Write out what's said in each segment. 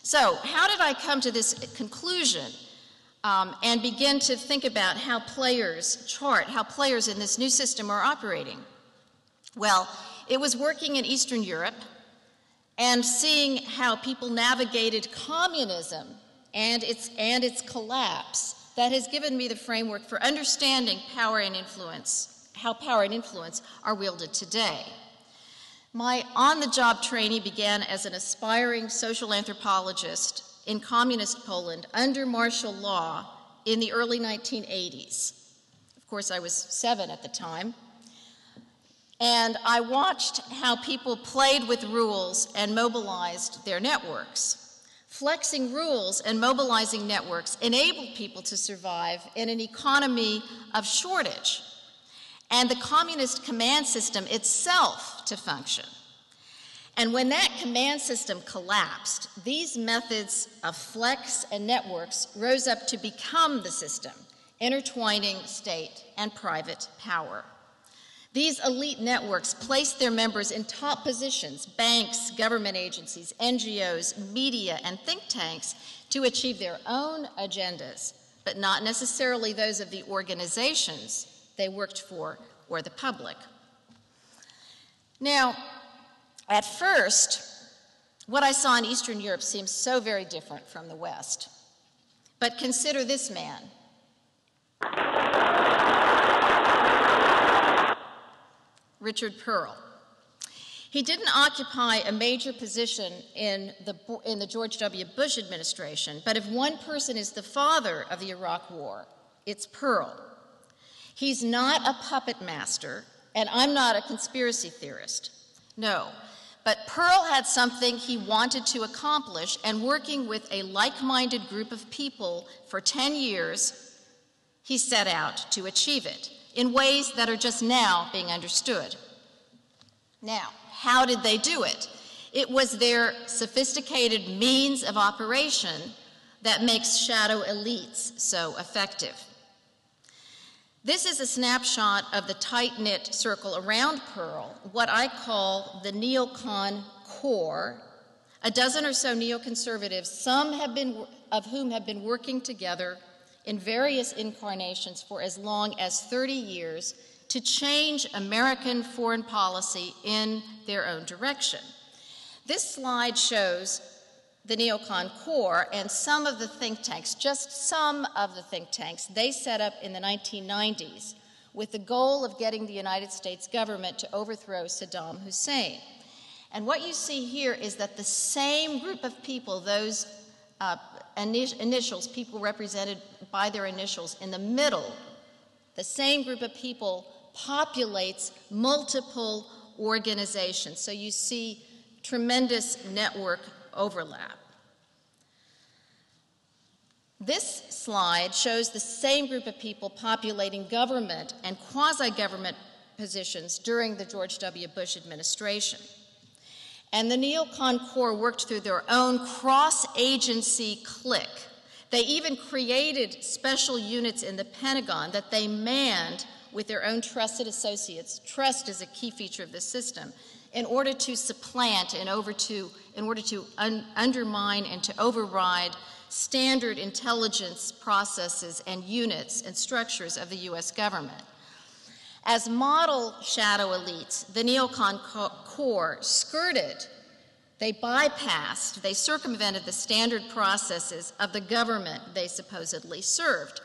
So how did I come to this conclusion and begin to think about how players in this new system are operating? Well, it was working in Eastern Europe and seeing how people navigated communism and its collapse that has given me the framework for understanding power and influence, how power and influence are wielded today. My on-the-job training began as an aspiring social anthropologist in communist Poland under martial law in the early 1980s. Of course, I was 7 at the time. And I watched how people played with rules and mobilized their networks. Flexing rules and mobilizing networks enabled people to survive in an economy of shortage, and the communist command system itself to function. And when that command system collapsed, these methods of flex and networks rose up to become the system, intertwining state and private power. These elite networks placed their members in top positions, banks, government agencies, NGOs, media, and think tanks, to achieve their own agendas, but not necessarily those of the organizations they worked for or the public. Now, at first, what I saw in Eastern Europe seems so very different from the West. But consider this man. Richard Pearl. He didn't occupy a major position in the George W. Bush administration, but if one person is the father of the Iraq War, it's Pearl. He's not a puppet master, and I'm not a conspiracy theorist. No, but Pearl had something he wanted to accomplish, and working with a like-minded group of people for 10 years, he set out to achieve it in ways that are just now being understood. Now, how did they do it? It was their sophisticated means of operation that makes shadow elites so effective. This is a snapshot of the tight-knit circle around Pearl, what I call the neocon core, a dozen or so neoconservatives, some of whom have been working together in various incarnations for as long as 30 years to change American foreign policy in their own direction. This slide shows the neocon core and some of the think tanks, just some of the think tanks they set up in the 1990s with the goal of getting the United States government to overthrow Saddam Hussein. And what you see here is that the same group of people, those initials, people represented by their initials in the middle, the same group of people populates multiple organizations. So you see tremendous network overlap. This slide shows the same group of people populating government and quasi-government positions during the George W. Bush administration. And the neocon core worked through their own cross-agency clique. They even created special units in the Pentagon that they manned with their own trusted associates. Trust is a key feature of this system, in order to supplant and in order to undermine and to override standard intelligence processes and units and structures of the U.S. government. As model shadow elites, the neocon core skirted, they bypassed, they circumvented the standard processes of the government they supposedly served.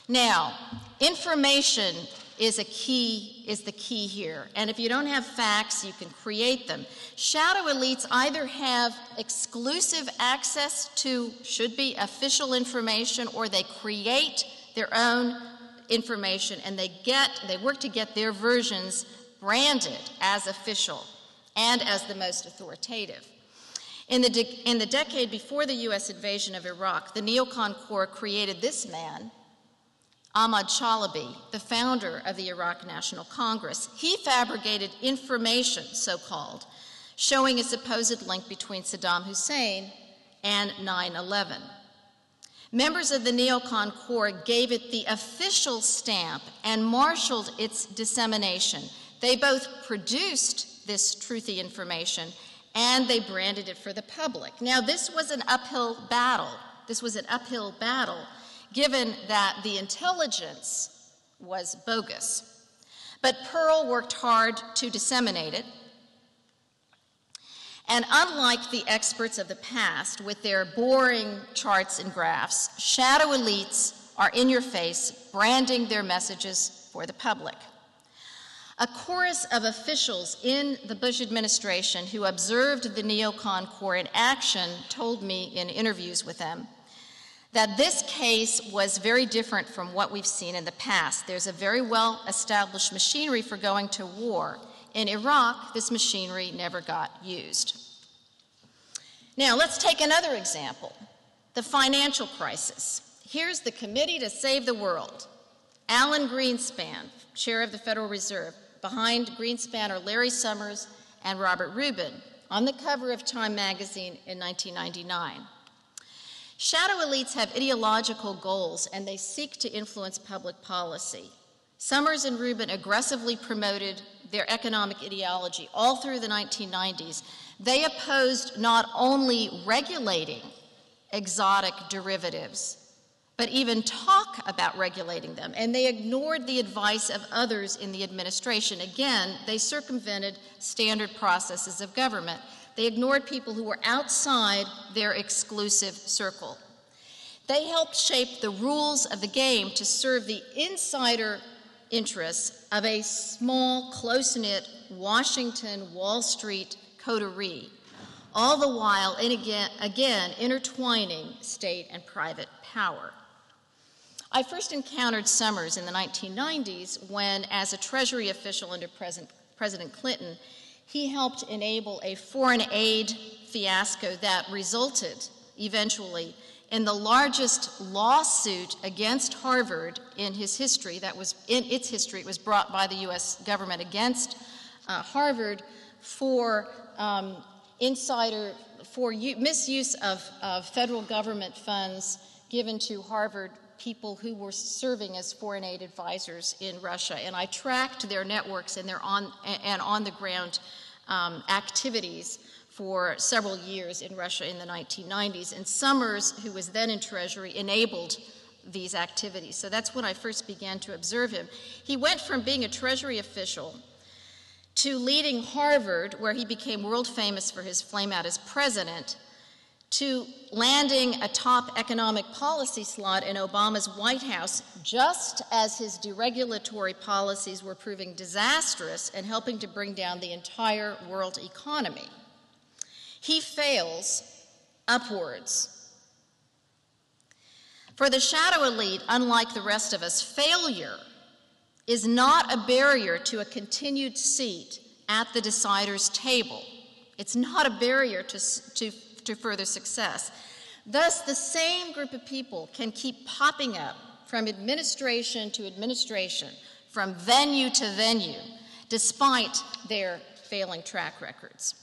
Now, information is the key here. And if you don't have facts, you can create them. Shadow elites either have exclusive access to should-be official information, or they create their own information and they work to get their versions branded as official and as the most authoritative. In the decade before the U.S. invasion of Iraq, the neocon core created this man, Ahmad Chalabi, the founder of the Iraq National Congress. He fabricated information, so-called, showing a supposed link between Saddam Hussein and 9/11. Members of the neocon core gave it the official stamp and marshaled its dissemination. They both produced this truthy information and they branded it for the public. Now, this was an uphill battle. Given that the intelligence was bogus. But Pearl worked hard to disseminate it. And unlike the experts of the past with their boring charts and graphs, shadow elites are in your face, branding their messages for the public. A chorus of officials in the Bush administration who observed the neocon corps in action told me in interviews with them that this case was very different from what we've seen in the past. There's a very well-established machinery for going to war. In Iraq, this machinery never got used. Now, let's take another example, the financial crisis. Here's the Committee to Save the World. Alan Greenspan, chair of the Federal Reserve. Behind Greenspan are Larry Summers and Robert Rubin on the cover of Time magazine in 1999. Shadow elites have ideological goals, and they seek to influence public policy. Summers and Rubin aggressively promoted their economic ideology all through the 1990s. They opposed not only regulating exotic derivatives, but even talk about regulating them, and they ignored the advice of others in the administration. Again, they circumvented standard processes of government. They ignored people who were outside their exclusive circle. They helped shape the rules of the game to serve the insider interests of a small, close-knit Washington, Wall Street coterie, all the while, and again, intertwining state and private power. I first encountered Summers in the 1990s when, as a Treasury official under President Clinton, he helped enable a foreign aid fiasco that resulted eventually in the largest lawsuit against Harvard in its history. It was brought by the U.S. government against Harvard for misuse of federal government funds given to Harvard people who were serving as foreign aid advisors in Russia. And I tracked their networks and their on-the-ground activities for several years in Russia in the 1990s. And Summers, who was then in Treasury, enabled these activities. So that's when I first began to observe him. He went from being a Treasury official to leading Harvard, where he became world famous for his flame out as president, to landing a top economic policy slot in Obama's White House just as his deregulatory policies were proving disastrous and helping to bring down the entire world economy. He fails upwards. For the shadow elite, unlike the rest of us, failure is not a barrier to a continued seat at the decider's table. It's not a barrier to further success. Thus, the same group of people can keep popping up from administration to administration, from venue to venue, despite their failing track records.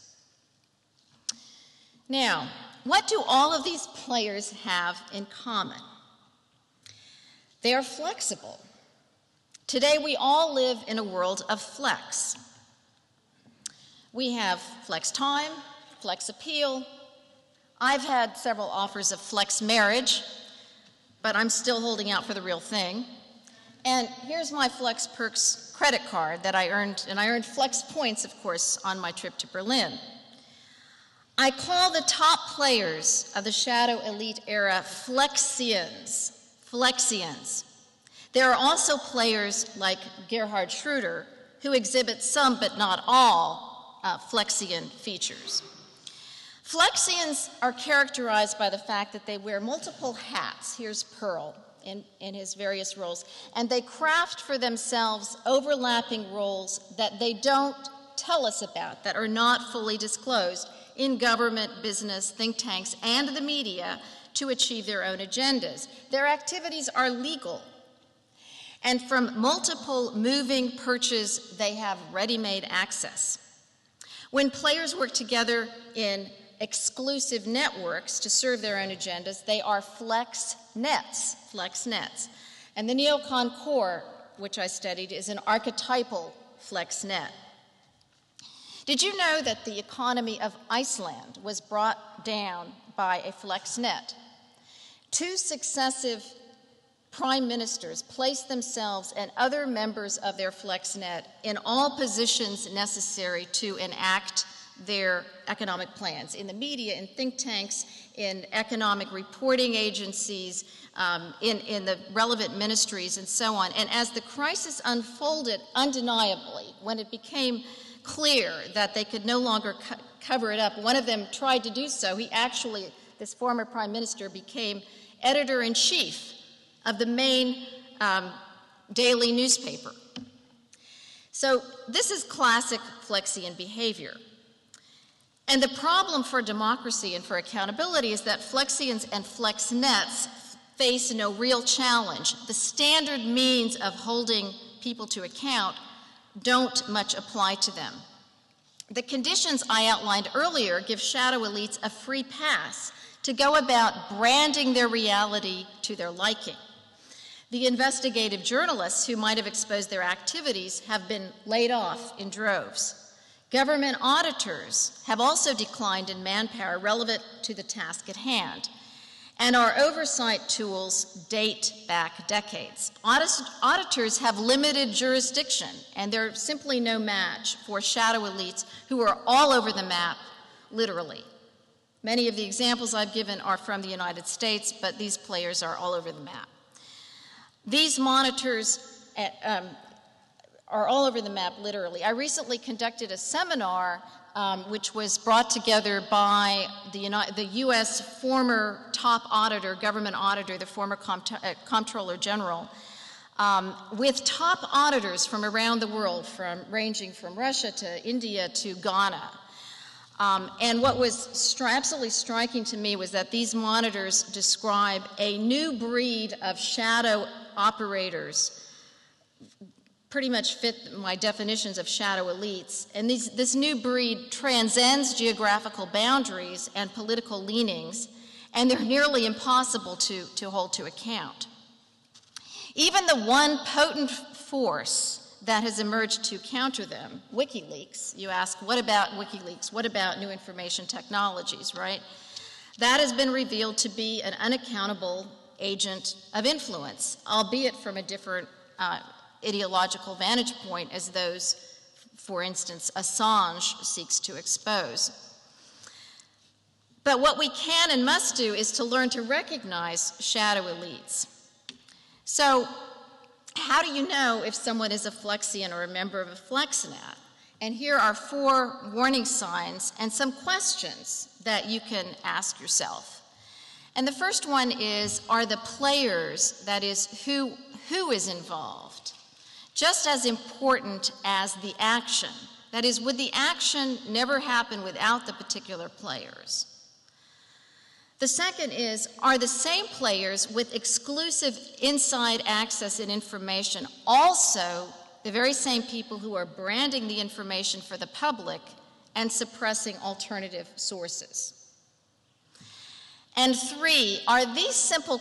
Now, what do all of these players have in common? They are flexible. Today, we all live in a world of flex. We have flex time, flex appeal. I've had several offers of flex marriage, but I'm still holding out for the real thing. And here's my Flex Perks credit card that I earned, and I earned flex points, of course, on my trip to Berlin. I call the top players of the shadow elite era Flexians. There are also players like Gerhard Schroeder who exhibit some but not all Flexian features. Flexians are characterized by the fact that they wear multiple hats. Here's Pearl in his various roles. And they craft for themselves overlapping roles that they don't tell us about, that are not fully disclosed in government, business, think tanks, and the media to achieve their own agendas. Their activities are legal. And from multiple moving perches, they have ready-made access. When players work together in exclusive networks to serve their own agendas, they are flex nets. And the neocon core, which I studied, is an archetypal flex net. Did you know that the economy of Iceland was brought down by a flex net? 2 successive prime ministers placed themselves and other members of their flex net in all positions necessary to enact their economic plans, in the media, in think tanks, in economic reporting agencies, in the relevant ministries, and so on. And as the crisis unfolded undeniably, when it became clear that they could no longer cover it up, one of them tried to do so. He actually, this former prime minister, became editor-in-chief of the main daily newspaper. So this is classic Flexian behavior. And the problem for democracy and for accountability is that Flexians and flex nets face no real challenge. The standard means of holding people to account don't much apply to them. The conditions I outlined earlier give shadow elites a free pass to go about branding their reality to their liking. The investigative journalists who might have exposed their activities have been laid off in droves. Government auditors have also declined in manpower relevant to the task at hand. And our oversight tools date back decades. Auditors have limited jurisdiction, and they're simply no match for shadow elites who are all over the map, literally. Many of the examples I've given are from the United States, but these players are all over the map. These monitors are all over the map, literally. I recently conducted a seminar which was brought together by the U.S. former top auditor, government auditor, the former Comptroller General, with top auditors from around the world, ranging from Russia to India to Ghana. And what was absolutely striking to me was that these monitors describe a new breed of shadow operators, pretty much fit my definitions of shadow elites. And this new breed transcends geographical boundaries and political leanings, and they're nearly impossible to hold to account. Even the one potent force that has emerged to counter them, WikiLeaks, you ask, what about WikiLeaks? What about new information technologies, right? That has been revealed to be an unaccountable agent of influence, albeit from a different ideological vantage point as those, for instance, Assange seeks to expose. But what we can and must do is to learn to recognize shadow elites. So how do you know if someone is a Flexian or a member of a FlexNet? And here are 4 warning signs and some questions that you can ask yourself. And the first one is, are the players, that is, who is involved, just as important as the action? That is, would the action never happen without the particular players? The second is, are the same players with exclusive inside access and information also the very same people who are branding the information for the public and suppressing alternative sources? And 3, are these simple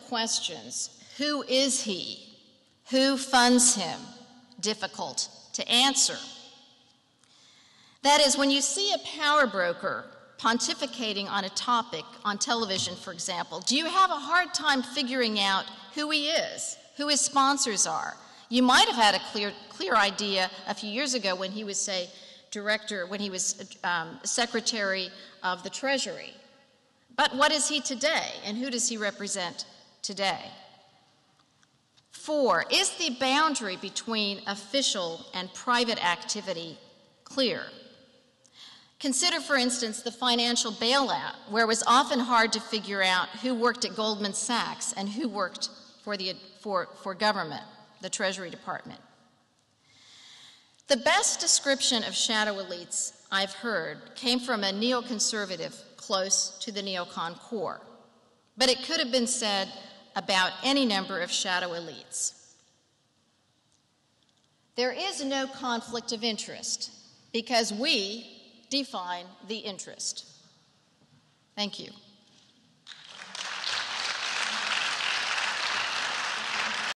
questions, who is he, who funds him, difficult to answer? That is, when you see a power broker pontificating on a topic on television, for example, do you have a hard time figuring out who he is, who his sponsors are? You might have had a clear idea a few years ago when he was, say, Secretary of the Treasury. But what is he today, and who does he represent today? 4, is the boundary between official and private activity clear? Consider, for instance, the financial bailout, where it was often hard to figure out who worked at Goldman Sachs and who worked for government, the Treasury Department. The best description of shadow elites I've heard came from a neoconservative close to the neocon core, but it could have been said about any number of shadow elites. There is no conflict of interest because we define the interest. Thank you.